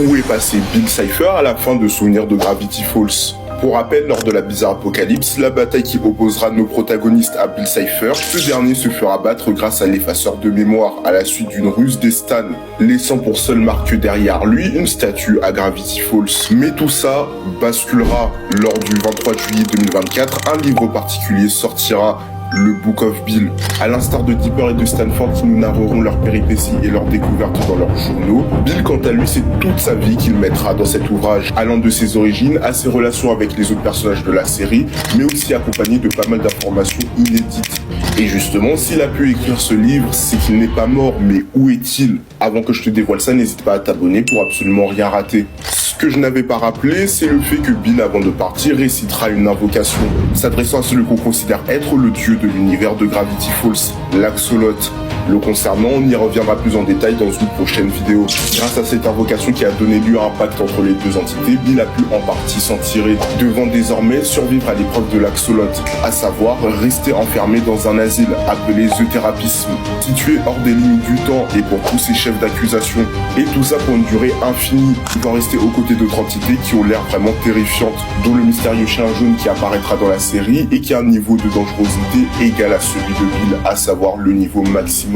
Où est passé Bill Cipher à la fin de Souvenirs de Gravity Falls? Pour rappel, lors de la Bizarre Apocalypse, la bataille qui opposera nos protagonistes à Bill Cipher, ce dernier se fera battre grâce à l'effaceur de mémoire à la suite d'une ruse des Stan, laissant pour seule marque derrière lui une statue à Gravity Falls. Mais tout ça basculera lors du 23 juillet 2024, un livre particulier sortira, le Book of Bill. À l'instar de Dipper et de Stanford qui nous narreront leurs péripéties et leurs découvertes dans leurs journaux, Bill quant à lui c'est toute sa vie qu'il mettra dans cet ouvrage, allant de ses origines à ses relations avec les autres personnages de la série, mais aussi accompagné de pas mal d'informations inédites. Et justement, s'il a pu écrire ce livre, c'est qu'il n'est pas mort, mais où est-il? Avant que je te dévoile ça, n'hésite pas à t'abonner pour absolument rien rater. Ce que je n'avais pas rappelé, c'est le fait que Bill, avant de partir, récitera une invocation, s'adressant à celui qu'on considère être le dieu de l'univers de Gravity Falls, l'Axolot. Le concernant, on y reviendra plus en détail dans une prochaine vidéo. Grâce à cette invocation qui a donné lieu à un pacte entre les deux entités, Bill a pu en partie s'en tirer, devant désormais survivre à l'épreuve de l'Axolot, à savoir rester enfermé dans un asile appelé Euthérapisme, situé hors des limites du temps et pour tous ses chefs d'accusation. Et tout ça pour une durée infinie, pouvant rester aux côtés d'autres entités qui ont l'air vraiment terrifiantes, dont le mystérieux chien jaune qui apparaîtra dans la série et qui a un niveau de dangerosité égal à celui de Bill, à savoir le niveau maximum.